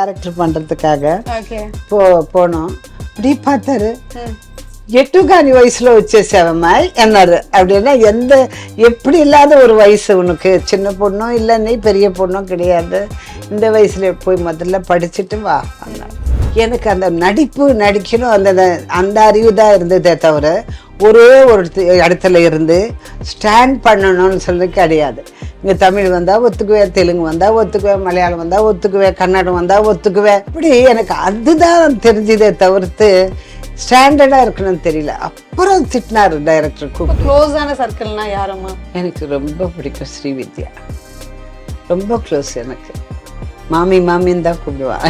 Character பண்ணுறதுக்காக okay போனோம். இப்படி பார்த்தாரு, எட்டுக்காணி வயசுல வச்சேசவம்மா என்னாரு. அப்படின்னா எப்படி இல்லாத ஒரு வயசு உனக்கு, சின்ன பொண்ணும் இல்லை நீ பெரிய பொண்ணும் கிடையாது, இந்த வயசுல போய் முதல்ல படிச்சுட்டு வா. எனக்கு அந்த நடிக்கணும் அந்த அறிவு தான் இருந்ததே தவிர ஒரே ஒரு இடத்துல இருந்து ஸ்டாண்ட் பண்ணணும்னு சொல்லி கிடையாது. இங்கே தமிழ் வந்தால் ஒத்துக்குவேன், தெலுங்கு வந்தால் ஒத்துக்குவேன், மலையாளம் வந்தால் ஒத்துக்குவேன், கன்னடம் வந்தால் ஒத்துக்குவேன். இப்படி எனக்கு அதுதான் தெரிஞ்சதே தவிர்த்து ஸ்டாண்டர்டாக இருக்கணும்னு தெரியல. அப்புறம் திட்டினார் டைரக்டர். க்ளோஸான சர்க்கிள்னா யாரம்மா? எனக்கு ரொம்ப பிடிக்கும் ஸ்ரீவித்யா, ரொம்ப க்ளோஸ். எனக்கு மாமின்னு தான் கூப்பிடுவான்.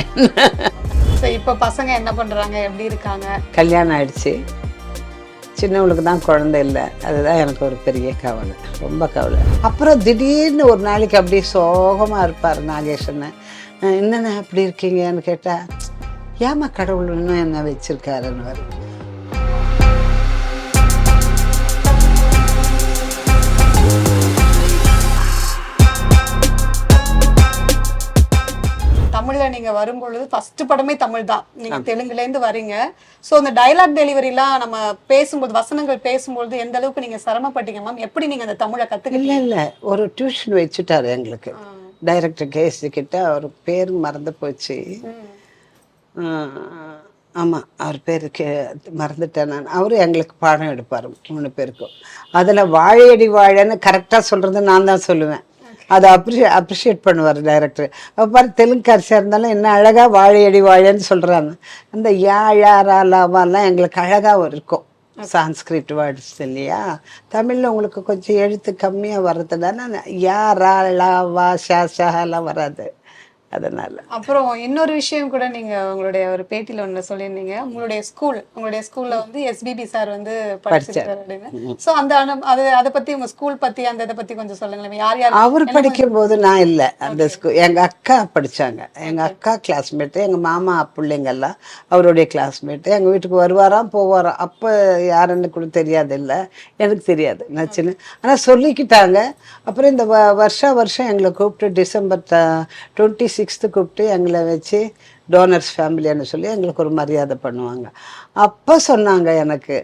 இப்போ பசங்க என்ன பண்ணுறாங்க, எப்படி இருக்காங்க? கல்யாணம் ஆயிடுச்சு, சின்னவளுக்கு தான் குழந்தை இல்லை. அதுதான் எனக்கு ஒரு பெரிய கவலை, ரொம்ப கவலை. அப்புறம் திடீர்னு ஒரு நாளைக்கு அப்படியே சோகமாக இருப்பார் நாகேஷன்னு. என்னென்ன அப்படி இருக்கீங்கன்னு கேட்டால், ஏமா கடவுள் இன்னும் என்ன வச்சிருக்காருன்னு வரும். தமிழ்ல நீங்க வரும்பொழுது ஃபர்ஸ்ட் படமே தமிழ் தான். நீங்க தெலுங்குல இருந்து வரீங்க. சோ அந்த டயலாக் டெலிவரிலாம் நம்ம பேசும்போது, வசனங்கள் பேசும்போது எந்த அளவுக்கு நீங்க சிரமப்பட்டீங்க மேம்? எப்படி நீங்க அந்த தமிழை கத்துக்கிட்டீங்க? இல்லை ஒரு டியூஷன் வச்சுட்டாரு எங்களுக்கு டைரக்டர் கேஎஸ்டி கிட்ட. அவர் பேர் மறந்து போச்சு. ஆமாம், அவர் பேருக்கு மறந்துட்டேன் நான். அவரும் எங்களுக்கு பாடம் எடுப்பார் 3 பேருக்கும். அதில் வாழையடி வாழைன்னு கரெக்டாக சொல்கிறது நான் தான் சொல்லுவேன். அதை அப்ரிஷியேட் பண்ணுவார் டைரக்டர். அப்போ பாரு, தெலுங்குக்காரிசியாக இருந்தாலும் என்ன அழகாக வாழையடி வாழைன்னு சொல்கிறாங்க. அந்த யாழாராலாவாலாம் எங்களுக்கு அழகாக இருக்கும். சான்ஸ்கிரிட் வேர்ட்ஸ் இல்லையா? தமிழில் உங்களுக்கு கொஞ்சம் எழுத்து கம்மியாக வர்றது தானே, யாராலாவா ஷாலாம் வராது. அதனால அப்புறம் இன்னொரு விஷயம் கூட நீங்க உங்களுடைய ஒரு பேட்டியில ஒண்ணு சொல்லியிருந்தீங்க. உங்களுடைய ஸ்கூல்ல வந்து எஸ்பிபி சார் வந்து படிச்சிருக்காரு அப்படின்னு. சோ அதை பத்தி, உங்க ஸ்கூல் பத்தி அந்த இதை பத்தி கொஞ்சம் சொல்லுங்களேன். யார் அவர் படிக்கும் போது நான் இல்லை, அந்த ஸ்கூல் எங்க அக்கா படிச்சாங்க. எங்க அக்கா கிளாஸ்மேட்டு, எங்க மாமா பிள்ளைங்கெல்லாம் அவருடைய கிளாஸ்மேட்டு. எங்க வீட்டுக்கு வருவாராம் போவாராம். அப்போ யாருன்னு கூட தெரியாது, இல்லை எனக்கு தெரியாது, நான் சின்ன. ஆனால் சொல்லிக்கிட்டாங்க. அப்புறம் இந்த வருஷம் எங்களை கூப்பிட்டு டிசம்பர் 26 கூப்பிட்டு எங்களை வச்சு டோனர்ஸ் ஃபேமிலின்னு சொல்லி எங்களுக்கு ஒரு மரியாதை பண்ணுவாங்க. அப்போ சொன்னாங்க எனக்கு,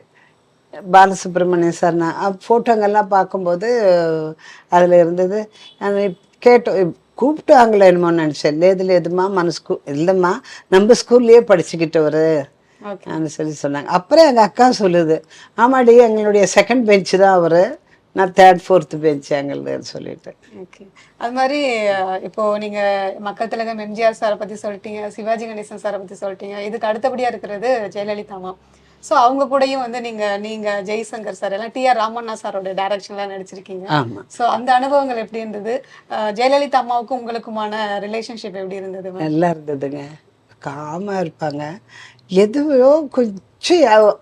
பாலசுப்ரமணியம் சார், நான் ஃபோட்டோங்கெல்லாம் பார்க்கும்போது அதில் இருந்தது. நான் கேட்டோம், கூப்பிட்டாங்களே என்னமோன்னு நினச்சேன். எதுமா இல்லைம்மா, நம்ம ஸ்கூல்லையே படிச்சுக்கிட்டவர் சொல்லி சொன்னாங்க. அப்புறம் எங்கள் அக்கா சொல்லுது, ஆமாடி எங்களுடைய செகண்ட் பெஞ்சு தான் அவர், நான் 3rd 4th பெஞ்ச் எங்களுதுன்னு சொல்லிட்டு. ஓகே. அது மாதிரி இப்போ நீங்க மக்கள் திலகம் எம்ஜிஆர் சாரை பத்தி சொல்லிட்டீங்க, சிவாஜி கணேசன் சாரை பத்தி சொல்லிட்டீங்க. இதுக்கு அடுத்தபடியா இருக்கிறது ஜெயலலிதா அம்மா. ஸோ அவங்க கூடயும் வந்து நீங்க ஜெய்சங்கர் சார் எல்லாம் டிஆர் ராமண்ணா சாரோட டைரக்ஷன்லாம் நடிச்சிருக்கீங்க. ஸோ அந்த அனுபவங்கள் எப்படி இருந்தது? ஜெயலலிதா அம்மாவுக்கும் உங்களுக்குமான ரிலேஷன்ஷிப் எப்படி இருந்தது? நல்லா இருந்ததுங்க. காமாக இருப்பாங்க. எதுவோ கொஞ்சம்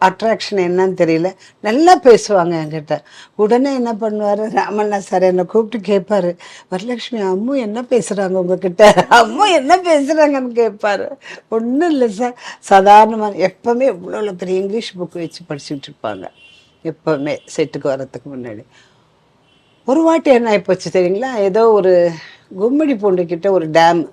அட்ராக்ஷன் என்னன்னு தெரியல, நல்லா பேசுவாங்க என்கிட்ட. உடனே என்ன பண்ணுவார், ராமண்ணா சார் என்னை கூப்பிட்டு கேட்பாரு, வரலட்சுமி அம்மு என்ன பேசுகிறாங்க உங்ககிட்ட, அம்மு என்ன பேசுகிறாங்கன்னு கேட்பாரு. ஒன்றும் இல்லை சார், சாதாரணமாக எப்போவுமே இவ்வளோ பெரிய இங்கிலீஷ் புக்கு வச்சு படிச்சுட்டு இருப்பாங்க. எப்போவுமே செட்டுக்கு வர்றதுக்கு முன்னாடி. ஒரு வாட்டி என்ன ஆகிப்போச்சு தெரியுங்களா, ஏதோ ஒரு கும்மிடி பூண்டுக்கிட்ட ஒரு டேம்,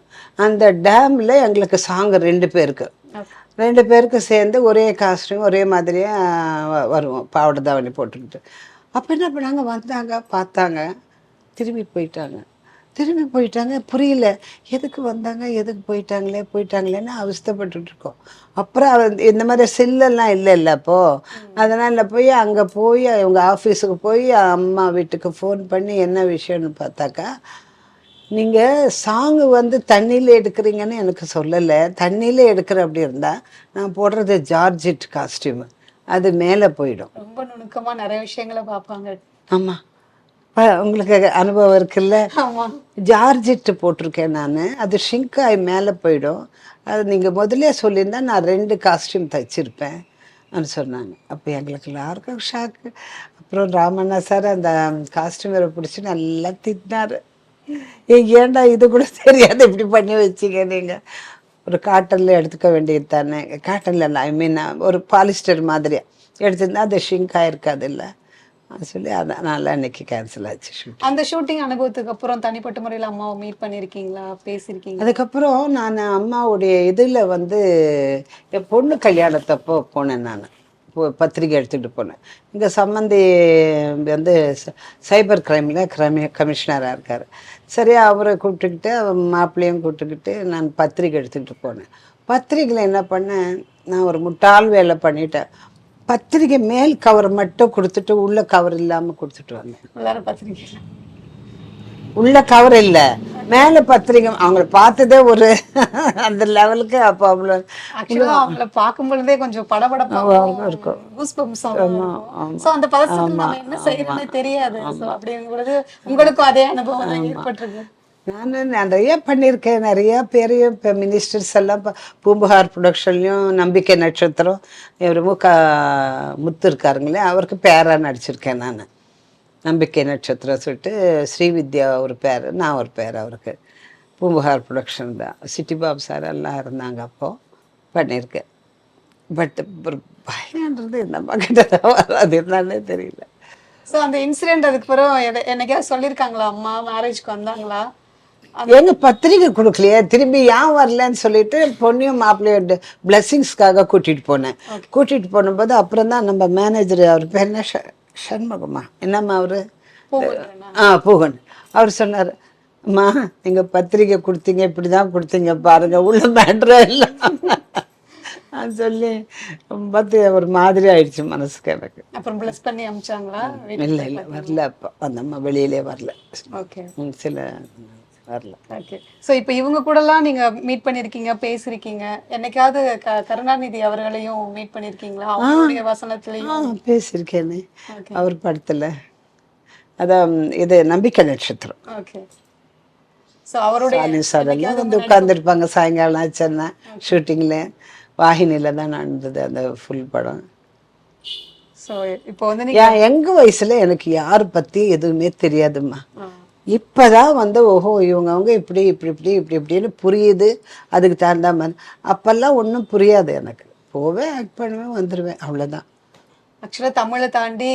அந்த டேமில் எங்களுக்கு சாங் 2 பேருக்கு சேர்ந்து ஒரே காஸ்ட்யூம் ஒரே மாதிரியாக வருவோம், பாவாடை தாவணி போட்டுக்கிட்டு. அப்போ என்ன பண்ணாங்க, வந்தாங்க, பார்த்தாங்க, திரும்பி போயிட்டாங்க. புரியல, எதுக்கு வந்தாங்க, எதுக்கு போயிட்டாங்களேன்னு அவஸ்தைப்பட்டுருக்கோம். அப்புறம் இந்த மாதிரி செல்லெல்லாம் இல்லை அப்போது. அதனால் அங்கே போய் அவங்க ஆஃபீஸுக்கு போய் அம்மா வீட்டுக்கு ஃபோன் பண்ணி என்ன விஷயம்னு பார்த்தாக்கா, நீங்கள் சாங்கு வந்து தண்ணியில் எடுக்கிறீங்கன்னு எனக்கு சொல்லலை, தண்ணியில் எடுக்கிற அப்படி இருந்தால் நான் போடுறது ஜார்ஜெட் காஸ்டியூமு, அது மேலே போயிடும். ரொம்ப நுணுக்கமாக நிறைய விஷயங்களை பார்ப்பாங்க. ஆமாம், உங்களுக்கு அனுபவம் இருக்குல்ல. ஜார்ஜெட்டு போட்டிருக்கேன் நான், அது ஷிங்காய் மேலே போயிடும். அது நீங்கள் முதலே சொல்லியிருந்தா நான் 2 காஸ்டியூம் தைச்சிருப்பேன் அப்படின்னு சொன்னாங்க. அப்போ எங்களுக்கு எல்லாருக்கும் ஷாக்கு. அப்புறம் ராமண்ணா சார் அந்த காஸ்டியூமரை பிடிச்சி நல்லா திட்டினார். ஏன்டா இது கூட தெரியாது, இப்படி பண்ணி வச்சிங்க நீங்கள், ஒரு காட்டனில் எடுத்துக்க வேண்டியது தானே. காட்டனில் ஐ மீன் ஒரு பாலிஸ்டர் மாதிரி எடுத்துருந்தா அது ஷிங்காக இருக்காது இல்லை. சொல்லி அதனால் அன்னைக்கு கேன்சல் ஆச்சு ஷூட்டிங். அந்த ஷூட்டிங் அனுபவத்துக்கு அப்புறம் தனிப்பட்ட முறையில் அம்மாவை மீட் பண்ணியிருக்கீங்களா, பேசியிருக்கீங்களா? அதுக்கப்புறம் நான் அம்மாவுடைய இதில் வந்து என் பொண்ணு கல்யாணத்தப்போ போனேன் நான். பத்திரிக்கை எடுத்துகிட்டு போனேன். இங்கே சம்மந்தி வந்து சைபர் கிரைமில் கமிஷனராக இருக்கார். சரியா அவரை கூப்பிட்டுக்கிட்டு மாப்பிள்ளையும் கூப்பிட்டுக்கிட்டு நான் பத்திரிக்கை எடுத்துக்கிட்டு போனேன். பத்திரிக்கையில் என்ன பண்ணேன், நான் ஒரு முட்டாள் வேலை பண்ணிட்டேன். பத்திரிக்கை மேல் கவர் மட்டும் கொடுத்துட்டு உள்ள கவர் இல்லாமல் கொடுத்துட்டு வந்தேன். எல்லாரும் பத்திரிக்கை உள்ள கவர் இல்லை, மேலே பத்திரிக்கை. அவங்கள பார்த்ததே ஒரு அந்த லெவலுக்கு. அப்போ அவ்வளோ ஆக்சுவலா அவங்கள பார்க்கும் பொழுதே கொஞ்சம் படபடப்பாக இருக்கும். ஸோ அந்த பதட்டத்துல நம்ம என்ன செய்யறோம்னே தெரியாது. ஸோ அப்படிங்கிறது உங்களுக்கும் அதே அனுபவம் தான் ஏற்பட்டிருக்கு. நான் நிறைய பண்ணியிருக்கேன். நிறையா பேரையும் இப்போ மினிஸ்டர்ஸ் எல்லாம் இப்போ பூம்புகார் ப்ரொடக்ஷன்லையும் நம்பிக்கை நட்சத்திரம் இவர் முத்து இருக்காருங்களே, அவருக்கு பேராக நடிச்சிருக்கேன் நான். நம்பிக்கை நட்சத்திரம் சொல்லிட்டு ஸ்ரீவித்யா ஒரு பேர், நான் ஒரு பேர் அவருக்கு. பூம்புகார் ப்ரொடக்ஷன் தான். சிட்டி பாபு சார் எல்லாம் இருந்தாங்க அப்போது பண்ணியிருக்கேன். பட் ஒரு பயன்றது நம்ம கிட்ட தான் வராது, என்னன்னே தெரியல. ஸோ அந்த இன்சிடென்ட் அதுக்கு பிறகு என்னைக்காவது சொல்லியிருக்காங்களா அம்மா, மேரேஜ்க்கு வந்தாங்களா? எங்க பத்திரிக்கை கொடுக்கலையே, திரும்பி ஏன் வரலன்னு சொல்லிட்டு பொண்ணையும் மாப்பிள்ளையோட பிளெஸ்ஸிங்ஸ்க்காக கூட்டிகிட்டு போனேன். கூட்டிகிட்டு போனபோது அப்புறம் தான் நம்ம மேனேஜர், அவர் பேர் என்ன, சண்முகமா என்னம்மா அவரு, பூகன், அவர் சொன்னார், அம்மா நீங்கள் பத்திரிக்கை கொடுத்தீங்க, இப்படி தான் கொடுத்தீங்க பாருங்க, உள்ள மேட்ரே இல்லை சொல்லி பார்த்து ஒரு மாதிரி ஆயிடுச்சு மனசுக்கு எனக்கு. அப்புறம் ப்ளஸ் பண்ணி அமிச்சாங்களா? இல்லை இல்லை வரல. அப்போ அந்த வெளியிலே வரல. ஓகே, சில வரல. ஓகே. ஸோ இப்போ இவங்க கூடலாம் நீங்கள் மீட் பண்ணியிருக்கீங்க, பேசியிருக்கீங்க. என்னைக்காவது கருணாநிதி அவர்களையும் மீட் பண்ணியிருக்கீங்களா? அவங்களுடைய வசனத்துலையும் பேசியிருக்கேன்னு. அவர் படத்தில் அதான் இது நம்பிக்கை நட்சத்திரம். ஓகே. ஸோ அவருடைய சார் எல்லாம் வந்து உட்காந்துருப்பாங்க சாயங்காலம் ஆச்சுன்னா ஷூட்டிங்கில். வாகினியில் தான் நடந்தது அந்த ஃபுல் படம். ஸோ இப்போ வந்து நீங்கள் எங்கள் வயசில் எனக்கு யார் பற்றி எதுவுமே தெரியாதும்மா. இப்போதான் வந்து ஓஹோ இவங்க இப்படி இப்படி இப்படி இப்படி இப்படின்னு புரியுது. அதுக்கு தகுந்த மாதிரி அப்போல்லாம் ஒன்றும் புரியாது எனக்கு. போவேன், ஆக்ட் பண்ணுவேன், வந்துடுவேன், அவ்வளோதான். ஆக்சுவலாக தமிழை தாண்டி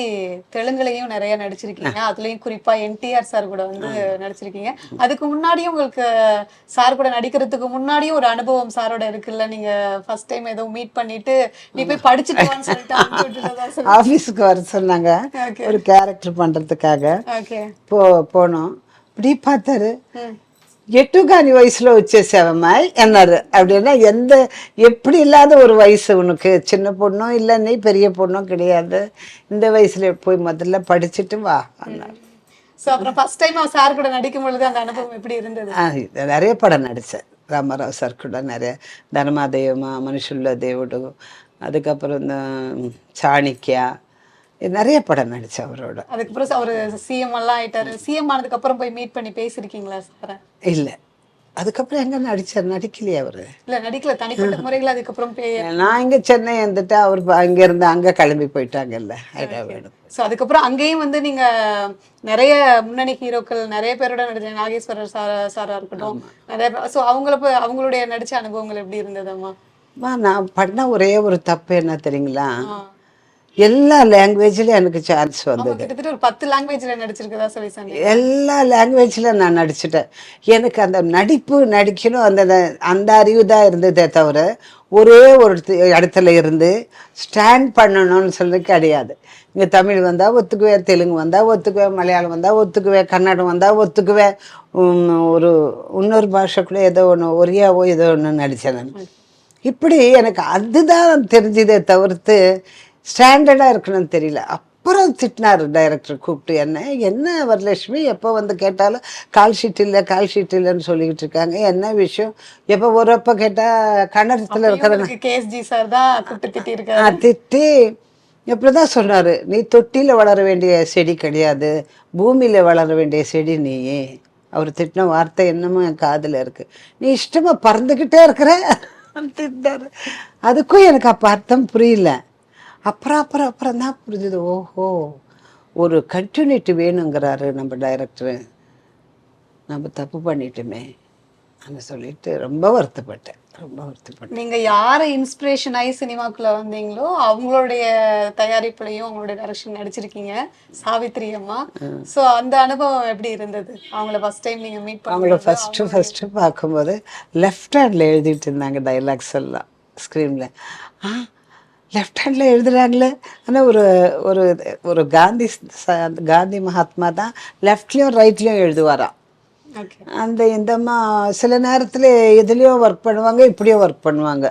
தெலுங்குலையும் நிறைய நடிச்சிருக்கீங்க. அதுலேயும் குறிப்பாக என்டிஆர் சார் கூட வந்து நடிச்சிருக்கீங்க. அதுக்கு முன்னாடியும் உங்களுக்கு சார் கூட நடிக்கிறதுக்கு முன்னாடியும் ஒரு அனுபவம் சாரோட இருக்குல்ல? நீங்கள் ஃபர்ஸ்ட் டைம் ஏதோ மீட் பண்ணிட்டு நீ போய் படிச்சுட்டுவான்னு சொல்லிட்டு ஆஃபீஸுக்கு வர சொன்னாங்க ஒரு கேரக்டர் பண்ணுறதுக்காக. போனோம். இப்படி பார்த்தாரு, எட்டுக்கானி வயசுல வச்சேசவமாய் என்னாரு. அப்படின்னா எப்படி இல்லாத ஒரு வயசு உனக்கு, சின்ன பொண்ணும் இல்லை, நீ பெரிய பொண்ணும் கிடையாது, இந்த வயசுல போய் முதல்ல படிச்சுட்டு வா அண்ணாரு. ஸோ அப்புறம் ஃபர்ஸ்ட் டைம் சார் கூட நடிக்கும் பொழுது அந்த அனுபவம் எப்படி இருந்தது? நிறைய படம் நடித்தேன் ராமராவ் சார் கூட. நிறைய தர்மாதேவமா, மனுஷுள்ள தேவுடு, அதுக்கப்புறம் இந்த சாணிக்கியா, நிறைய படம் நடிச்சேன் அவரோட. அதுக்கப்புறம் அவர் சிஎம் எல்லாம் ஆயிட்டாரு. சிஎம் ஆனதுக்கு அப்புறம் போய் மீட் பண்ணி பேசிருக்கீங்களா சார்? இல்லை, அதுக்கப்புறம் எங்க நடிச்சார், நடிக்கலையே அவரு. இல்ல நடிக்கல, தனிப்பட்ட முறையில் அதுக்கப்புறம் நான் இங்க சென்னை வந்துட்டு அவர் அங்க இருந்து அங்க கிளம்பி போயிட்டாங்கல்ல ஹைதராபாத். ஸோ அதுக்கப்புறம் அங்கேயும் வந்து நீங்க நிறைய முன்னணி ஹீரோக்கள் நிறைய பேரோட நடிச்ச நாகேஸ்வரர் சாரா இருக்கட்டும், நிறைய. ஸோ அவங்களுடைய நடிச்ச அனுபவங்கள் எப்படி இருந்ததும்மா? நான் பண்ண ஒரே ஒரு தப்பு என்ன தெரியுங்களா, எல்லா லாங்குவேஜ்லயும் எனக்கு சான்ஸ் வந்தது. கிட்டத்தட்ட ஒரு 10 லாங்குவேஜ்ல நடிச்சிருக்கதா சொல்லி சொன்னீங்க. எல்லா லாங்குவேஜ்ல நான் நடிச்சிட்டேன். எனக்கு அந்த நடிக்கணும் அந்த அறிவு தான் இருந்ததே தவிர ஒரே ஒரு இடத்துல இருந்து ஸ்டாண்ட் பண்ணணும்னு சொல்லி கிடையாது. இங்கே தமிழ் வந்தால் ஒத்துக்குவேன், தெலுங்கு வந்தால் ஒத்துக்குவேன், மலையாளம் வந்தால் ஒத்துக்குவேன், கன்னடம் வந்தால் ஒத்துக்குவேன், இன்னொரு பாஷைக்குள்ளே ஏதோ ஒன்று ஒரியாவோ ஏதோ ஒன்று நடித்தேன் நான். இப்படி எனக்கு அதுதான் தெரிஞ்சதே தவிர்த்து ஸ்டாண்டர்டாக இருக்கணும்னு தெரியல. அப்புறம் திட்டினார் டைரக்டர் கூப்பிட்டு, என்ன வரலட்சுமி எப்போ வந்து கேட்டாலும் கால் ஷீட் இல்லைன்னு சொல்லிக்கிட்டு இருக்காங்க, என்ன விஷயம், எப்போ ஒருப்போ கேட்டால் கன்னடத்தில் இருக்கிற கேஎஸ்ஜி சார் தான் திட்டி எப்படி தான் சொன்னார், நீ தொட்டியில் வளர வேண்டிய செடி கிடையாது, பூமியில் வளர வேண்டிய செடி நீ. அவர் திட்டின வார்த்தை என்னமோ என் காதில் இருக்குது. நீ இஷ்டமாக பறந்துக்கிட்டே இருக்கிற திட்டார். அதுக்கும் எனக்கு அப்போ அர்த்தம் புரியல. அப்புறம் தான் புரிஞ்சுது, ஓஹோ ஒரு கண்டினியூட்டி வேணுங்கிறாரு நம்ம டைரக்டரு, நம்ம தப்பு பண்ணிட்டோமே சொல்லிட்டு ரொம்ப வருத்தப்பட்டேன், ரொம்ப வருத்தப்பட்டேன். நீங்க யாரை இன்ஸ்பிரேஷன் ஆகி சினிமாக்குள்ள வந்தீங்களோ அவங்களுடைய தயாரிப்புலையும் அவங்களுடைய டைரக்ஷன் நடிச்சிருக்கீங்க, சாவித்ரி அம்மா. ஸோ அந்த அனுபவம் எப்படி இருந்தது? அவங்கள ஃபர்ஸ்ட் டைம் நீங்க மீட் அவங்கள பண்ணும்போது? ஃபஸ்ட்டு பார்க்கும்போது லெஃப்ட் ஹேண்டில் எழுதிட்டு இருந்தாங்க டைலாக்ஸ் எல்லாம் ஸ்க்ரீனில். ஆ, லெஃப்ட் ஹேண்டில் எழுதுறாங்களே. ஆனால் ஒரு ஒரு ஒரு காந்தி மகாத்மா தான் லெஃப்ட்லேயும் ரைட்லேயும் எழுதுவாராம். ஓகே. இந்தம்மா சில நேரத்தில் எதுலேயும் ஒர்க் பண்ணுவாங்க, இப்படியும் ஒர்க் பண்ணுவாங்க.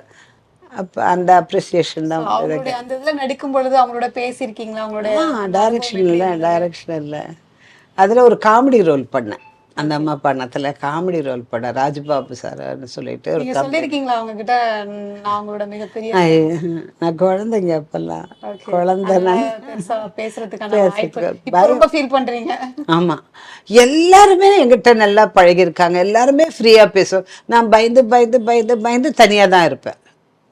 அப்போ அந்த அப்ரிசியேஷன் தான். அவங்களுடைய அந்த இதுல நடிக்கும் பொழுது அவங்களோட பேசியிருக்கீங்களா? அவங்களுடைய அந்த டைரக்ஷன் அனுபவம் எப்படி இல்லை, இருந்தது? டைரக்ஷன் இல்லை. அதில் ஒரு காமெடி ரோல் பண்ணேன். அந்த அம்மா பணத்தில் காமெடி ரோல் பண்ணேன். ராஜ்பாபு சார்னு சொல்லிட்டு ஒரு நீங்க சொல்லியிருக்கீங்களா அவங்க கிட்ட, நான் அவங்களோட மிகப்பெரிய நான் குழந்தைங்க அப்பெல்லாம் ஓகே, குழந்தைனா பெருசா பேசுறதுக்கான வாய்ப்பு பேசுறதுக்கு இப்ப ரொம்ப ஃபீல் பண்றீங்க? ஆமாம். எல்லாருமே என்கிட்ட நல்லா பழகியிருக்காங்க, எல்லாருமே ஃப்ரீயாக பேசுவோம். நான் பயந்து பயந்து பயந்து பயந்து தனியாக தான் இருப்பேன்.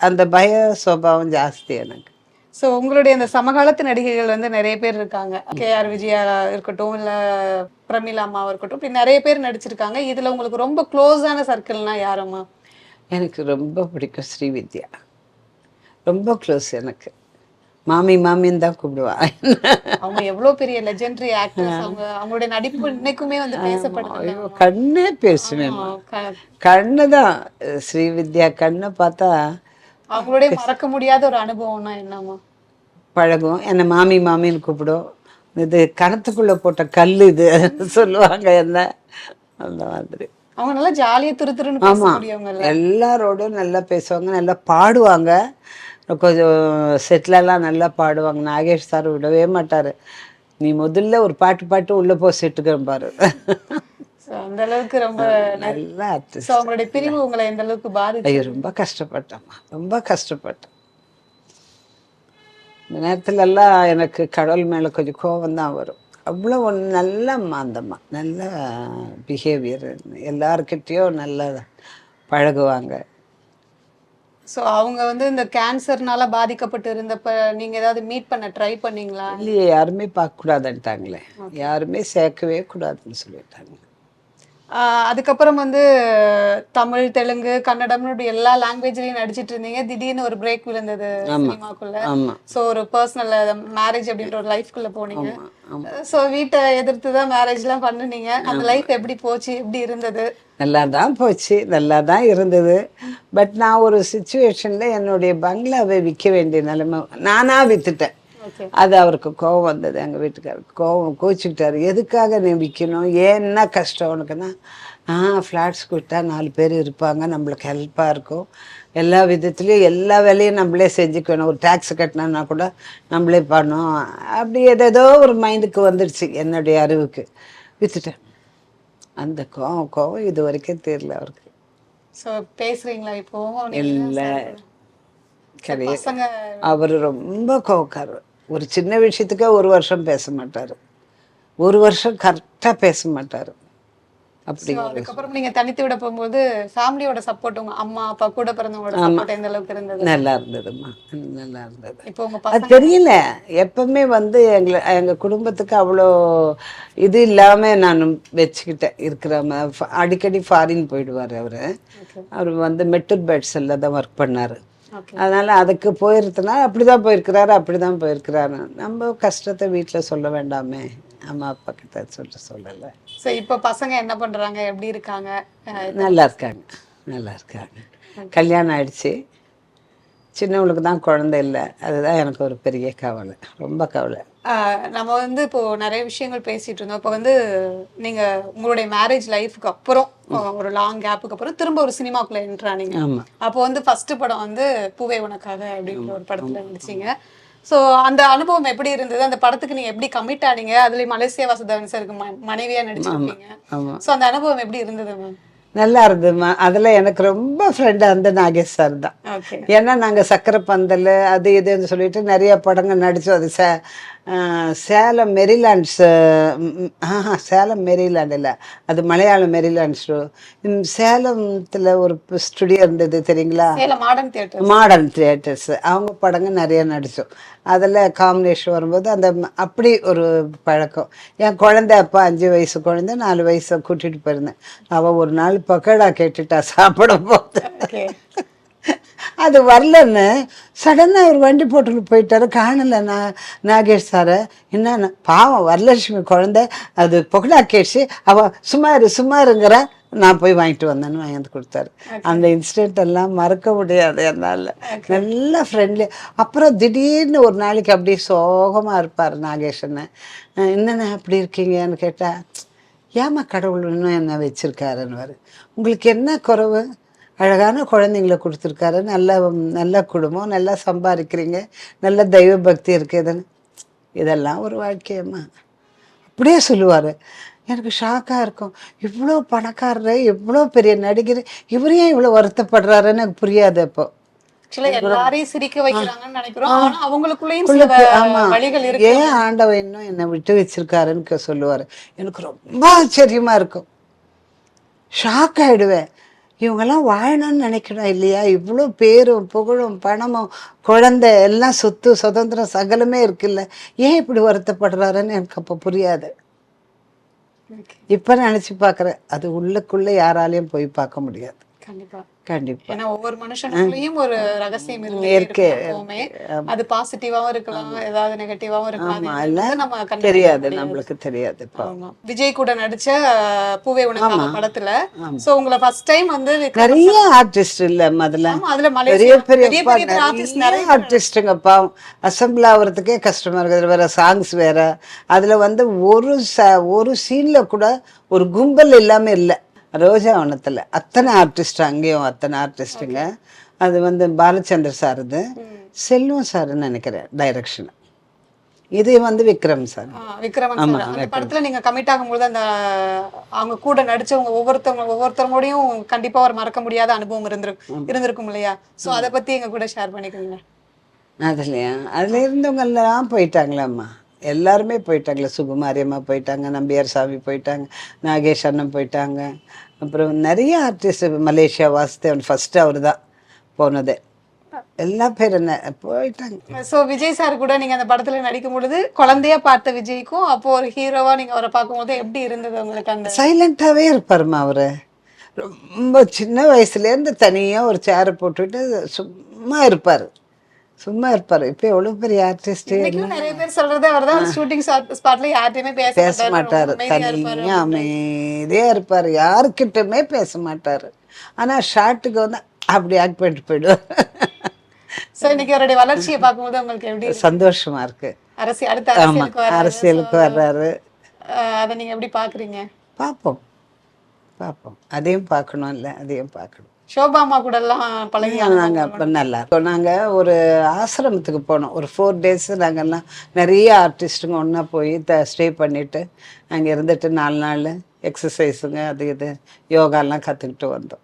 அந்த பய சுபாவம் ஜாஸ்தி எனக்கு. ஸோ உங்களுடைய அந்த சமகாலத்து நடிகைகள் வந்து நிறைய பேர் இருக்காங்க. கேஆர் விஜயா இருக்கட்டும், இல்ல பிரமிளா அம்மாவா இருக்கட்டும், இப்படி நிறைய பேர் நடிச்சிருக்காங்க. இதுல உங்களுக்கு ரொம்ப க்ளோஸான சர்க்கிள்னா யாரம்மா? எனக்கு ரொம்ப பிடிக்கும் ஸ்ரீவித்யா, ரொம்ப க்ளோஸ் எனக்கு. மாமி மாமின்னு தான் கூப்பிடுவான். அவங்க எவ்வளவு பெரிய லெஜெண்டரி ஆக்ட்ரஸ். அவங்களுடைய நடிப்பு இன்னைக்குமே வந்து பேசப்படுது. ஐயோ, கண்ணே பேசுவேன், கண்ணு தான். ஸ்ரீவித்யா கண்ணை பார்த்தா அவங்களுடைய மறக்க முடியாத ஒரு அனுபவம்னா என்னம்மா? பழகும். என்னை மாமி மாமின்னு கூப்பிடும். இது கணத்துக்குள்ளே போட்ட கல் இது சொல்லுவாங்க என்ன, அந்த மாதிரி. அவங்க நல்லா ஜாலியா துருதுருன்னு பேச முடியவங்க. எல்லாரோடும் நல்லா பேசுவாங்க, நல்லா பாடுவாங்க. கொஞ்சம் செட்டிலெல்லாம் நல்லா பாடுவாங்க. நாகேஷ் சார் விடவே மாட்டார். நீ முதல்ல ஒரு பாட்டு பாட்டு உள்ளே போ செட்டுக்கிறேன் பாரு. அந்த அளவுக்கு ரொம்ப நல்லா ஆர்டிஸ்ட். அவங்களுடைய பிரிவு உங்களை எந்த அளவுக்கு பாதிச்சு? ஐயோ, ரொம்ப கஷ்டப்பட்டேம்மா, ரொம்ப கஷ்டப்பட்டேன். இந்த நேரத்துலலாம் எனக்கு கடவுள் மேலே கொஞ்சம் கோபம் தான் வரும். அவ்வளோ ஒன்று நல்ல அந்தம்மா, நல்ல பிஹேவியர், எல்லாருக்கிட்டேயும் நல்லா பழகுவாங்க. ஸோ அவங்க வந்து இந்த கேன்சர்னால பாதிக்கப்பட்டு இருந்தப்ப நீங்க ஏதாவது மீட் பண்ண ட்ரை பண்ணீங்களா? இல்லையே, யாருமே பார்க்கக்கூடாதுன்ட்டாங்களே, யாருமே சேர்க்கவே கூடாதுன்னு சொல்லிட்டாங்க. அதுக்கப்புறம் வந்து தமிழ், தெலுங்கு, கன்னடம்னு இப்படி எல்லா லாங்குவேஜ்லயும் நடிச்சிட்டு இருந்தீங்க. திடீர்னு ஒரு பிரேக் விழுந்தது சினிமாக்குள்ள. ஆமாம். ஸோ ஒரு பர்சனல் மேரேஜ் அப்படின்ற ஒரு லைஃப்குள்ள போனீங்க. ஸோ வீட்டை எதிர்த்து தான் மேரேஜ்லாம் பண்ணுனீங்க. அந்த லைஃப் எப்படி போச்சு? எப்படி இருந்தது? நல்லா தான் போச்சு, நல்லா தான் இருந்தது. பட் நான் ஒரு சுச்சுவேஷனில் என்னுடைய பங்களாவை விற்க வேண்டிய நிலைமை, நானாக விற்றுட்டேன். அது அவருக்கு கோவம் வந்தது. எங்கள் வீட்டுக்காரருக்கு கோவம், கோச்சிக்கிட்டாரு. எதுக்காக நீ விற்கணும், ஏன்னா கஷ்டம் உனக்குன்னா, ஃப்ளாட்ஸ் கொடுத்தா 4 பேர் இருப்பாங்க, நம்மளுக்கு ஹெல்ப்பாக இருக்கும், எல்லா விதத்துலேயும் எல்லா வேலையும் நம்மளே செஞ்சுக்கணும், ஒரு டேக்ஸ் கட்டினா கூட நம்மளே பண்ணோம். அப்படி ஏதேதோ ஒரு மைண்டுக்கு வந்துடுச்சு என்னுடைய அறிவுக்கு. விற்றுட்டேன். அந்த கோவம் இது வரைக்கும் தெரியல அவருக்கு. ஸோ பேசுறீங்களா இப்போ? இல்லை, கிடையாது. பசங்க அவர் ரொம்ப கோவக்காரர். ஒரு சின்ன விஷயத்துக்கே 1 வருஷம் பேச மாட்டார், 1 வருஷம் கரெக்டாக பேச மாட்டார். அப்படி அதுக்கப்புறம் நீங்க தனித்து விட போகும்போது ஃபேமிலியோட சப்போர்ட், உங்க அம்மா அப்பா கூட பிறந்தவங்களோட சப்போர்ட் எந்த அளவுக்கு இருந்தது? நல்லா இருந்ததும்மா, நல்லா இருந்தது. இப்போ உங்க அது தெரியல, எப்பவுமே வந்து எங்கள் குடும்பத்துக்கு அவ்வளோ இது இல்லாமல் நான் வச்சுக்கிட்டேன் இருக்கிற. அடிக்கடி ஃபாரின் போயிடுவார் அவர். அவர் வந்து மெட்டூர் பேட்ஸில் தான் ஒர்க் பண்ணார். அதனால் அதுக்கு போயிருந்தனால அப்படி தான் போயிருக்கிறாரு. நம்ம கஷ்டத்தை வீட்டில் சொல்ல வேண்டாமே, அம்மா அப்பா கிட்ட சொல்லலை. ஸோ இப்போ பசங்க என்ன பண்ணுறாங்க, எப்படி இருக்காங்க? நல்லா இருக்காங்க. கல்யாணம் ஆயிடுச்சு. சின்னவளுக்கு தான் குழந்தை இல்லை. அதுதான் எனக்கு ஒரு பெரிய கவலை, ரொம்ப கவலை. நம்ம வந்து இப்போ நிறைய விஷயங்கள் பேசிட்டு இருந்தோம். இப்போ வந்து நீங்க உங்களுடைய மேரேஜ் லைஃப்க்கு அப்புறம் ஒரு லாங் கேப்புக்கு அப்புறம் திரும்ப ஒரு சினிமாக்குள்ள என்ட்ரானீங்க. அப்போ வந்து ஃபர்ஸ்ட் படம் வந்து பூவே உனக்காக அப்படின்ற ஒரு படத்துல நடிச்சீங்க. ஸோ அந்த அனுபவம் எப்படி இருந்தது? அந்த படத்துக்கு நீங்க எப்படி கமிட் ஆனீங்க? அதுலயும் மலேசியா வாசுதேவன் சாருக்கு மனைவியா நடிச்சிருக்கீங்க. ஸோ அந்த அனுபவம் எப்படி இருந்தது மேம்? நல்லா இருந்ததுமா. அதில் எனக்கு ரொம்ப ஃப்ரெண்டாக இருந்த நாகேஷ் சார் தான். ஏன்னா நாங்கள் சக்கரை பந்தல் அது இதுன்னு சொல்லிட்டு நிறைய படங்கள் நடித்தோம். அது சேலம் மெரிலாண்ட்ஸ், சேலம் மெரிலாண்ட் இல்லை, அது மலையாளம் மெரிலாண்ட் ஷோ. சேலத்தில் ஒரு ஸ்டுடியோ இருந்தது தெரியுங்களா, Salem modern theatre. Modern theatres. அவங்க படங்க நிறைய நடித்தோம். அதில் காம்பினேஷன் வரும்போது அந்த அப்படி ஒரு பழக்கம். என் குழந்தை அப்போ 5 வயசு குழந்தை, 4 வயசை கூட்டிகிட்டு போயிருந்தேன். அவள் ஒரு நாள் பக்கோடா கேட்டுட்டா சாப்பிட போது. ஓகே. அது வரலன்னு சடனாக ஒரு வண்டி போட்டுட்டு போயிட்டாரு. காணல நாகேஷ் சாரை. என்னன்னா பாவம் வரலட்சுமி குழந்தை அது பக்கோடா கேட்சி, அவள் சும்மாருங்கிற. நான் போய் வாங்கிட்டு வந்தேன்னு வாங்கி வந்து கொடுத்தாரு. அந்த இன்சிடென்ட் எல்லாம் மறக்க முடியாது என்னால். நல்லா ஃப்ரெண்ட்லி. அப்புறம் திடீர்னு ஒரு நாளைக்கு அப்படியே சோகமாக இருப்பார் நாகேஷன்னு. என்னென்ன அப்படி இருக்கீங்கன்னு கேட்டால், ஏமா கடவுள் இன்னும் என்ன வச்சுருக்காருன்னு. உங்களுக்கு என்ன குறைவு, அழகான குழந்தைங்கள கொடுத்துருக்காரு, நல்ல குடும்பம், நல்லா சம்பாதிக்கிறீங்க, நல்ல தெய்வ பக்தி இருக்குதுன்னு. இதெல்லாம் ஒரு வாழ்க்கையம்மா அப்படியே சொல்லுவார். எனக்கு ஷாக்காக இருக்கும். இவ்வளோ பணக்காரர், இவ்வளோ பெரிய நடிகர், இவர் ஏன் இவ்வளோ வருத்தப்படுறாருன்னு எனக்கு புரியாது. அப்போ எல்லாரையும் சிரிக்க வைக்கிறாங்கன்னு நினைக்கிறோம். ஆனா அவங்களுக்குள்ளேயும் சில வழிகள் இருக்கு. ஏன் ஆண்டவன் இன்னும் என்னை விட்டு வச்சிருக்காருன்னு சொல்லுவார். எனக்கு ரொம்ப ஆச்சரியமாக இருக்கும். ஷாக் ஆகிடுவேன். இவங்கெல்லாம் வாழணும்னு நினைக்கணும் இல்லையா, இவ்வளோ பேரும் புகழும் பணமும் குழந்தை எல்லாம் சொத்து சுதந்திரம் சகலமே இருக்குல்ல, ஏன் இப்படி வருத்தப்படுறாருன்னு எனக்கு அப்போ புரியாது. இப்போ நினச்சி பார்க்குறேன், அது உள்ளுக்குள்ளே யாராலையும் போய் பார்க்க முடியாது. கண்டிப்பா கண்டிப்பா. ஏன்னா ஒவ்வொரு மனுஷனுக்குள்ளேயும் ஒரு ரகசியம் இருக்கு. அது பாசிட்டிவாவும் இருக்கலாம், ஏதாவது நெகட்டிவாவும் இருக்கலாம், நம்ம தெரியாது, நம்மளுக்கு தெரியாது. விஜய் கூட நடிச்ச பூவே உனக்காக படத்துல சோ உங்களை ஃபர்ஸ்ட் டைம் வந்து நிறைய ஆர்டிஸ்ட் இல்ல முதல்ல, பெரிய பெரிய ஆர்டிஸ்டுங்கப்பா. அசம்பிள் ஆகுறதுக்கே கஷ்டமா இருக்குது, வேற சாங்ஸ் வேற. அதுல வந்து ஒரு சீன்ல கூட ஒரு கும்பல் இல்லாம இல்லை. ரோஜாவனத்தில் அத்தனை ஆர்டிஸ்ட், அங்கேயும் அத்தனை ஆர்டிஸ்ட்டுங்க. அது வந்து பாலச்சந்தர் சார், இது செல்வம் சார்ன்னு நினைக்கிறேன் டைரக்ஷன். இது வந்து விக்ரம் சார். அந்த படத்துல நீங்க கமிட் ஆகும்போது அந்த அவங்க கூட நடிச்சவங்க ஒவ்வொருத்தவங்களோடையும் கண்டிப்பா ஒரு மறக்க முடியாத அனுபவம் இருந்திருக்கும் இல்லையா? சோ அதை பத்தி எங்க கூட ஷேர் பண்ணிக்கோங்க. அதுல இருந்தவங்க எல்லாம் போயிட்டாங்களாம்மா, எல்லாருமே போயிட்டாங்களே. சுகுமாரி அம்மா போயிட்டாங்க, நம்பியார் சாமி போயிட்டாங்க, நாகேஷ் அண்ணன் போயிட்டாங்க. அப்புறம் நிறைய ஆர்டிஸ்ட், மலேசியா வாசுதேவன் ஃபர்ஸ்ட் அவர் தான் போனது. எல்லா பேர் என்ன போயிட்டாங்க. ஸோ விஜய் சார் கூட நீங்க அந்த படத்துல நடிக்கும் பொழுது குழந்தையா பார்த்த விஜய்க்கும் அப்போ ஒரு ஹீரோவா நீங்க அவரை பார்க்கும்போது எப்படி இருந்தது உங்களுக்கு? அந்த சைலண்டாவே இருப்பாருமா அவரு. ரொம்ப சின்ன வயசுலேருந்து தனியாக ஒரு சேரை போட்டுட்டு சும்மா இருப்பார். இப்போ எவ்வளோ பெரிய ஆர்டிஸ்ட். நிறைய பேர் சொல்றது அவர் தான் ஷூட்டிங் ஸ்பாட்ல யார்கிட்டயுமே பேச மாட்டார், தனியாக அமைதியாக இருப்பார், யாருக்கிட்டுமே பேச மாட்டார். ஆனால் ஷார்ட்டுக்கு வந்து அப்படி ஆக்ட் பண்ணிட்டு போயிடுவார். ஸோ இன்னைக்கு அவருடைய வளர்ச்சியை பார்க்கும்போது உங்களுக்கு எப்படி சந்தோஷமா இருக்கு. அரசியலுக்கு வர்றாரு, அதை நீங்க எப்படி பாக்குறீங்க? பார்ப்போம், அதையும் பார்க்கணும் இல்லை, அதையும் பார்க்கணும். ஷோபாமா கூட எல்லாம் பழகி நாங்கள் அப்போ நல்லா இருக்கோம். நாங்கள் ஒரு ஆசிரமத்துக்கு போனோம், ஒரு 4 days. நாங்கள்லாம் நிறைய ஆர்டிஸ்ட்டுங்க ஒன்றா போய் ஸ்டே பண்ணிவிட்டு அங்கே இருந்துட்டு 4 நாள் எக்ஸசைஸுங்க அது இது யோகாலாம் கற்றுக்கிட்டு வந்தோம்.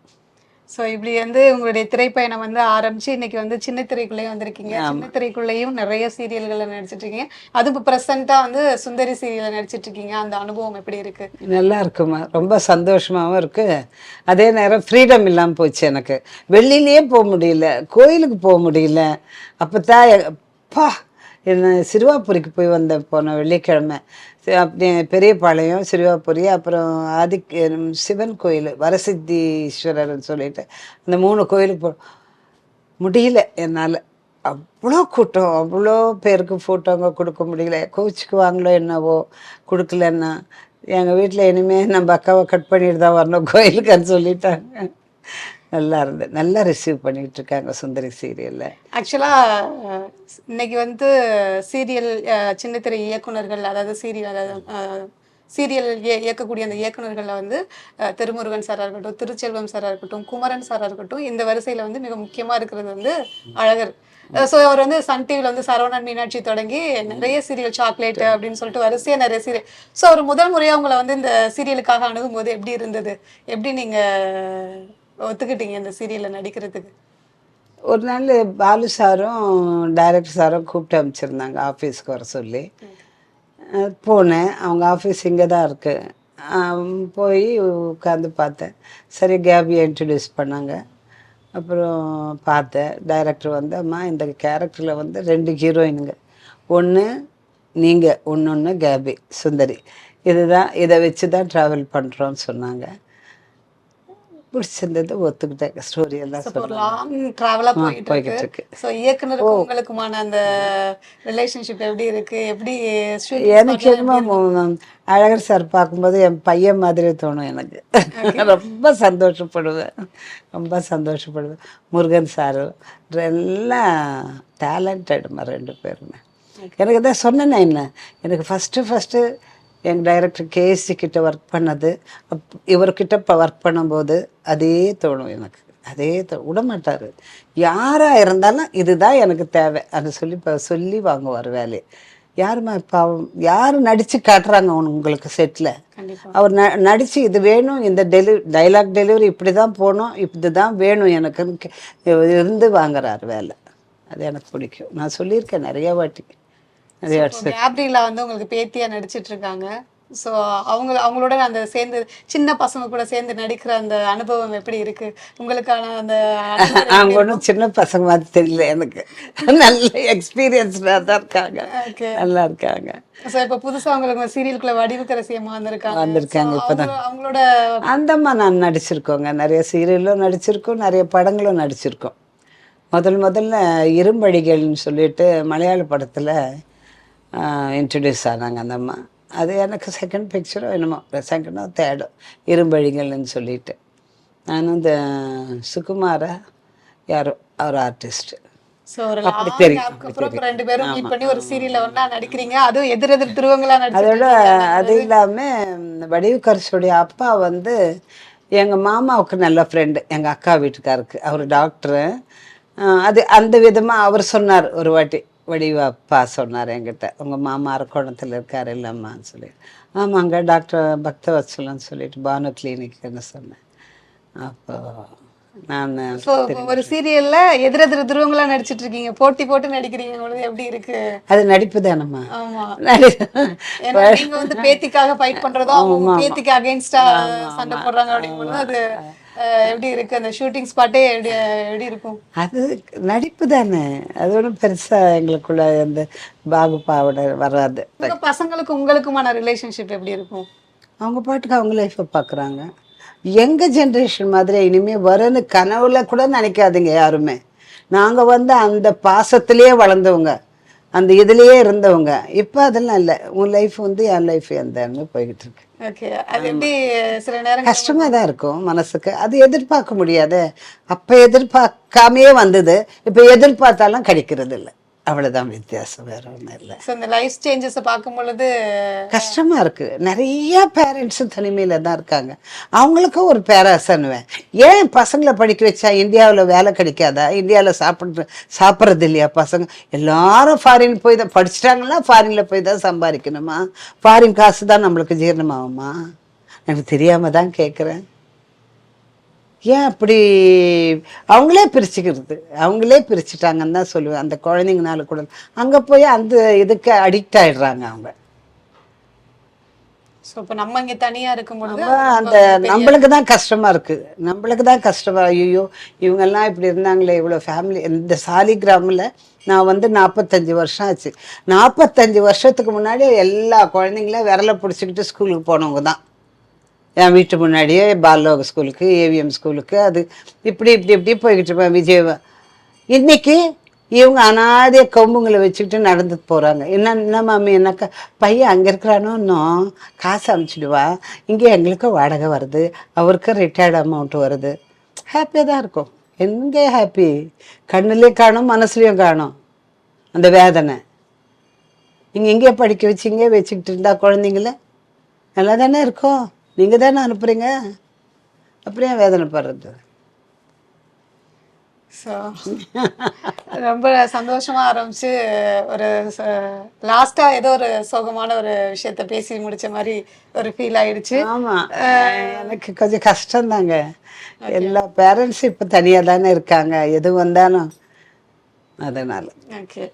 ஸோ இப்படி வந்து உங்களுடைய திரைப்பயணம் வந்து ஆரம்பிச்சு இன்னைக்கு வந்து சின்ன திரைக்குள்ளேயும் வந்திருக்கீங்க. சின்ன திரைக்குள்ளேயும் நிறைய சீரியல்களை நடிச்சிட்டு இருக்கீங்க. அது இப்போ ப்ரெசென்ட்டாக வந்து சுந்தரி சீரியலை நடிச்சிட்டு இருக்கீங்க. அந்த அனுபவம் எப்படி இருக்கு? நல்லா இருக்குமா, ரொம்ப சந்தோஷமாகவும் இருக்கு. அதே நேரம் ஃப்ரீடம் இல்லாமல் போச்சு எனக்கு. வெளியிலேயே போக முடியல, கோயிலுக்கு போக முடியல. அப்போ தான் என்ன சிறுவாபுரிக்கு போய் போன வெள்ளிக்கிழமை அப்படி பெரியபாளையம், சிறுவாபுரி, அப்புறம் சிவன் கோயில் வரசித்தீஸ்வரர்னு சொல்லிட்டு அந்த 3 கோயிலுக்கு முடியல என்னால். அவ்வளோ கூட்டம், அவ்வளோ பேருக்கு ஃபோட்டோங்க கொடுக்க முடியல. கோவிச்சுக்குவாங்களோ என்னவோ கொடுக்கலன்னா. எங்கள் வீட்டில் இனிமேல் நம்ம அக்காவை கட் பண்ணிட்டு தான் வரணும் கோயிலுக்குன்னு சொல்லிட்டாங்க. நல்லா இருந்தது, நல்லா ரிசீவ் பண்ணிட்டு இருக்காங்க சுந்தரி சீரியல்ல. ஆக்சுவலா இன்னைக்கு வந்து சீரியல் சின்னத்திரை இயக்குனர்கள், அதாவது சீரியல் இயக்கக்கூடிய அந்த இயக்குனர்களில் வந்து திருமுருகன் சாராக இருக்கட்டும், திருச்செல்வம் சாராக இருக்கட்டும், குமரன் சாராக இருக்கட்டும், இந்த வரிசையில் வந்து மிக முக்கியமாக இருக்கிறது வந்து அழகர். ஸோ அவர் வந்து சன் டிவியில் வந்து சரவணன் மீனாட்சி தொடங்கி நிறைய சீரியல், சாக்லேட் அப்படின்னு சொல்லிட்டு வரிசையாக நிறைய சீரியல். ஸோ அவர் முதல் முறையாக அவங்கள வந்து இந்த சீரியலுக்காக அணுகும் போது எப்படி இருந்தது? எப்படி நீங்கள் ஒத்துக்கிட்டீங்க இந்த சீரியலில் நடிக்கிறதுக்கு? ஒரு நாள் பாலு சாரும் டைரக்டர் சாரும் கூப்பிட்டு அமைச்சிருந்தாங்க ஆஃபீஸ்க்கு வர சொல்லி. போனேன். அவங்க ஆஃபீஸ் இங்கே தான் இருக்குது. போய் உட்காந்து பார்த்தேன். சரி கேபியை இன்ட்ரடியூஸ் பண்ணாங்க. அப்புறம் பார்த்தேன். டைரக்டர் வந்து அம்மா இந்த கேரக்டரில் வந்து 2 ஹீரோயினுங்க, ஒன்று நீங்கள், ஒன்று கேபி சுந்தரி, இதுதான் இதை வச்சு தான் ட்ராவல் பண்ணுறோன்னு சொன்னாங்க. பிடிச்சிருந்தது, ஒத்துக்கிட்டேன். ஸ்டோரி எல்லாம் So, இப்போ ஒரு லாங் ட்ராவலா போயிட்டு போய்கிட்டு இருக்கு. இருக்கு. ஸோ இயக்குனருக்கும் உங்களுக்குமான அந்த ரிலேஷன்ஷிப் எப்படி இருக்கு, எப்படி ஷூட்டிங் எனக்கு என்னமோ அழகர் சார் பார்க்கும்போது என் பையன் மாதிரி தோணும் எனக்கு. ரொம்ப சந்தோஷப்படுவேன், ரொம்ப சந்தோஷப்படுவேன். முருகன் சாரு எல்லாம் டேலண்டடுமா 2 பேருமே. எனக்கு தான் சொன்னேன்னா என்ன, எனக்கு ஃபஸ்ட்டு எங்கள் டைரக்டர் கேசி கிட்ட ஒர்க் பண்ணது, இவர்கிட்ட இப்போ ஒர்க் பண்ணும்போது அதே தோணும் எனக்கு. அதே விடமாட்டார். யாராக இருந்தாலும் இதுதான் எனக்கு தேவை அது சொல்லி சொல்லி வாங்குவார் வேலையை. யாருமா இப்போ யார் நடித்து காட்டுறாங்க உங்களுக்கு செட்டில், கண்டிப்பா. அவர் நடித்து இது வேணும், இந்த டைலாக் டெலிவரி இப்படி தான் போகணும், இப்படி தான் வேணும் எனக்குன்னு இருந்து வாங்குறாரு வேலை. அது எனக்கு பிடிக்கும். நான் சொல்லியிருக்கேன் நிறைய வாட்டி. கேப்ரிலா வந்து உங்களுக்கு பேத்தியா நடிச்சிட்டு இருக்காங்க. ஸோ அவங்களோட அந்த சேர்ந்து சின்ன பசங்க கூட சேர்ந்து நடிக்கிற அந்த அனுபவம் எப்படி இருக்கு உங்களுக்கான அந்த அவங்க ஒன்றும் சின்ன பசங்க மாதிரி தெரியல எனக்கு. நல்ல எக்ஸ்பீரியன்ஸ்டாக தான் இருக்காங்க, நல்லா இருக்காங்க. ஸோ இப்போ புதுசாக அவங்களுக்கு சீரியலுக்குள்ள வடிவுக்கரசியம்மா வந்திருக்காங்க. இப்போ தான் அவங்களோட அந்தம்மா நான் நடிச்சிருக்கோங்க. நிறைய சீரியலும் நடிச்சிருக்கோம், நிறைய படங்களும் நடிச்சிருக்கோம். முதல்ல இரும்படிகள்னு சொல்லிட்டு மலையாள படத்தில் இன்ட்ரடியூஸ் ஆனாங்க அந்த அம்மா. அது எனக்கு செகண்ட் பிக்சரோ என்னமோ, செகண்டோ தேர்டோ, இரும்பழிகள்னு சொல்லிட்டு. நானும் இந்த சுகுமாரா யாரோ அவர் ஆர்டிஸ்ட். ஸோ ஒரு அப்புறம் 2 பேரும் மீட் பண்ணி ஒரு சீரியல்ல ஒன்றா நடிக்கிறீங்க. அதுவும் எதிர் துருவங்களா அதோட அது இல்லாமல் வடிவுக்கரசியுடைய அப்பா வந்து எங்கள் மாமாவுக்கு நல்ல ஃப்ரெண்டு, எங்கள் அக்கா வீட்டுக்காருக்கு. அவர் டாக்டரு. அது அந்த விதமாக அவர் சொன்னார் ஒரு வாட்டி, வடிவா அப்பா சொன்னார் என்கிட்ட, உங்கள் மாமா அரக்கோணத்தில் இருக்கார் இல்லம்மான்னு சொல்லி. ஆமாங்க டாக்டர் பக்தவத்சலன்னு சொல்லிட்டு பானு கிளினிக்னு சொன்னேன். அப்போ நான் ஒரு சீரியல்ல எதிர் துருவங்களா நடிச்சிட்டு இருக்கீங்க, போட்டி போட்டு நடிக்கிறீங்க. உங்களுக்கு எப்படி இருக்கு? அது நடிப்பு தானம்மா. ஆமா, நீங்க வந்து பேத்திக்காக ஃபைட் பண்றதோ, அவங்க பேத்திக்கு அகைன்ஸ்டா சண்டை போடுறாங்க அப்படிங்கும்போது அது எப்படி இருக்கு? அந்த ஷூட்டிங் ஸ்பாட்டே எப்படி இருக்கும்? அது நடிப்பு தானே, அது ஒன்றும் பெருசாக எங்களுக்குள்ள அந்த பாகுபாவோட வராது. பசங்களுக்கு உங்களுக்குமான ரிலேஷன்ஷிப் எப்படி இருக்கும்? அவங்க பாட்டுக்கு அவங்க லைஃப்பை பார்க்குறாங்க. எங்கள் ஜென்ரேஷன் மாதிரி இனிமேல் வரும்னு கனவுல கூட நினைக்காதீங்க யாருமே. நாங்கள் வந்து அந்த பாசத்திலே வளர்ந்தவங்க, அந்த இதுலேயே இருந்தவங்க. இப்போ அதெல்லாம் இல்லை. உன் லைஃப் வந்து என் லைஃப் எந்தன்னு போய்கிட்டு இருக்கு. ஓகே, அது எப்படி சில நேரம் கஷ்டமாக தான் இருக்கும் மனசுக்கு. அது எதிர்பார்க்க முடியாது. அப்போ எதிர்பார்க்காமையே வந்தது, இப்போ எதிர்பார்த்தாலும் கிடைக்கிறது இல்லை. அவ்வளோதான் வித்தியாசம், வேற ஒன்றும் இல்லை. ஸோ இந்த லைஃப் சேஞ்சஸை பார்க்கும் பொழுது கஷ்டமாக இருக்குது. நிறைய பேரண்ட்ஸும் தனிமையில் தான் இருக்காங்க. அவங்களுக்கும் ஒரு பேராசன்னுவேன். ஏன் பசங்களை படிக்க வச்சா இந்தியாவில் வேலை கிடைக்காதா? இந்தியாவில் சாப்பிட்றது இல்லையா பசங்க? எல்லாரும் ஃபாரின் போய் தான் படிச்சிட்டாங்கன்னா ஃபாரினில் போய் தான் சம்பாதிக்கணுமா? ஃபாரின் காசு தான் நம்மளுக்கு ஜீரணமாகுமா? எனக்கு தெரியாமல் தான் கேட்குறேன். ஏன் அப்படி அவங்களே பிரிச்சுக்கிறது? அவங்களே பிரிச்சுட்டாங்கன்னு தான் சொல்லுவேன். அந்த குழந்தைங்கனால கூட அங்கே போய் அந்த இதுக்கு அடிக்ட் ஆகிடுறாங்க அவங்க. ஸோ இப்போ நம்ம இங்கே தனியாக இருக்கும்பொழுது அந்த நம்மளுக்கு தான் கஷ்டமாக இருக்குது. நம்மளுக்கு தான் கஷ்டமாக, ஐயோ இவங்கெல்லாம் இப்படி இருந்தாங்களே, இவ்வளோ ஃபேமிலி. இந்த சாலிகிராமில் நான் வந்து 45 வருஷம் ஆச்சு. 45 வருஷத்துக்கு முன்னாடி எல்லா குழந்தைங்களும் விரலை பிடிச்சிக்கிட்டு ஸ்கூலுக்கு போனவங்க தான். என் வீட்டு முன்னாடியே பாலோக ஸ்கூலுக்கு, ஏவிஎம் ஸ்கூலுக்கு, அது இப்படி போய்கிட்டு இருப்பேன். விஜய் இன்னைக்கு இவங்க அனாதைய கொம்புங்களை வச்சுக்கிட்டு நடந்து போகிறாங்க. என்ன மாமி, என்னக்கா பையன் அங்கே இருக்கிறானோ, இன்னும் காசு அனுப்பிச்சிடுவா, இங்கே எங்களுக்கு வாடகை வருது, அவருக்கு ரிட்டையர்டு அமௌண்ட் வருது. ஹாப்பியாக தான் இருக்கும். எங்கே ஹாப்பி? கண்ணுலேயும் காணும், மனசுலேயும் காணும் அந்த வேதனை. நீங்கள் எங்கே படிக்க வச்சு இங்கே வச்சுக்கிட்டு இருந்தா குழந்தைங்கள நல்லா தானே இருக்கும். நீங்கள் தானே அனுப்புகிறீங்க, அப்புறம் ஏன் வேதனைப்படுறது? ஸோ ரொம்ப சந்தோஷமா ஆரம்பிச்சு ஒரு லாஸ்டா ஏதோ ஒரு சோகமான ஒரு விஷயத்த பேசி முடிச்ச மாதிரி ஒரு ஃபீல் ஆயிடுச்சு. ஆமா. எனக்கு கொஞ்சம் கஷ்டம்தாங்க. எல்லா பேரண்ட்ஸும் இப்போ தனியாக தானே இருக்காங்க, எது வந்தாலும் அதனால. ஓகே.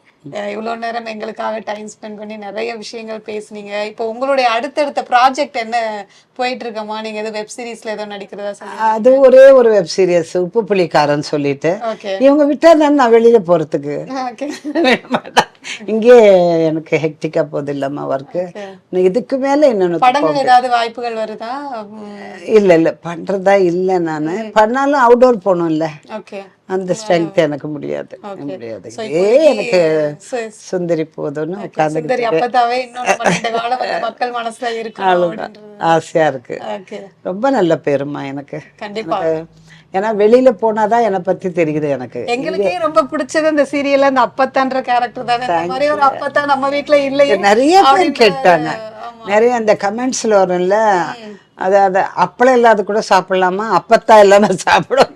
இவ்வளோ நேரம் எங்களுக்காக டைம் ஸ்பெண்ட் பண்ணி நிறைய விஷயங்கள் பேசுனீங்க. இப்போ உங்களுடைய அடுத்தடுத்த ப்ராஜெக்ட் என்ன போயிட்டு இருக்கமா? நீங்க ஏதோ வெப் சீரிஸ்ல ஏதோ நடிக்கிறதா சொன்னீங்க. அது ஒரே ஒரு வெப் சீரியஸ் உப்பு புளிக்காரன்னு சொல்லிட்டு ஓகே. இவங்க விட்டா தானே நான் வெளியில போறதுக்கு ஓகே. இங்கே எனக்கு ஹெக்டிக்கா போகுது இல்லம்மா ஒர்க்கு. ஓகே. இதுக்கு மேல இன்னொன்னு படங்கள் ஏதாவது வாய்ப்புகள் வருதா? இல்ல இல்ல பண்றதா இல்ல. நானு பண்ணாலும் அவுட்டோர் போகணும்ல, ஓகே. அந்த ஸ்ட்ரென்த் எனக்கு முடியாது. ஓகே. முடியாது. ஸோ எனக்கு இப்போதைக்கு சுந்தரி போதும்னு சுந்தரி உட்காந்துக்கிட்டு அப்பதாவே இன்னும் நம்ம நீண்ட காலம் வந்து மக்கள் மனசுல இருக்கணும் அப்படின்றது. ஆசையா இருக்கு. ஓகே. ரொம்ப நல்ல பேருமா எனக்கு. கண்டிப்பா. ஏன்னா வெளியில போனாதான் என்னை பத்தி தெரியுது எனக்கு. எங்களுக்கே ரொம்ப பிடிச்சது இந்த சீரியல்ல அந்த அப்பத்தான்ற கேரக்டர் தானே. இந்த மாதிரி ஒரு அப்பத்தான் நம்ம வீட்ல இல்லையே நிறைய பேர் கேட்டாங்க. ஆமா. நிறைய அந்த கமெண்ட்ஸ்ல வரும்ல, அது அப்பளம் இல்லாத கூட சாப்பிடலாமா, அப்பத்தா இல்லாம சாப்பிடும்,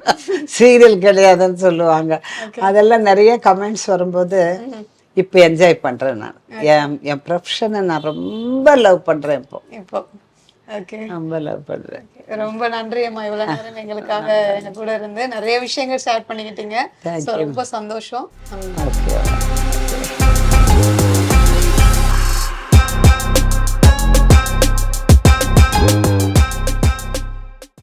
சீரியல் கிடையாதுன்னு சொல்லுவாங்க. அதெல்லாம் நிறைய கமெண்ட்ஸ் வரும்போது இப்போ என்ஜாய் பண்றேன் நான். என் ப்ரொஃபஷனை நான் ரொம்ப லவ் பண்றேன் இப்போ. ஓகே. ரொம்ப லவ் பண்றேன். ரொம்ப நன்றி அம்மா, இவ்வளவு நேரம் எங்களுக்காக எங்க கூட இருந்து நிறைய விஷயங்கள் ஷேர் பண்ணிக்கிட்டீங்க. ஸோ ரொம்ப சந்தோஷம். ஓகே.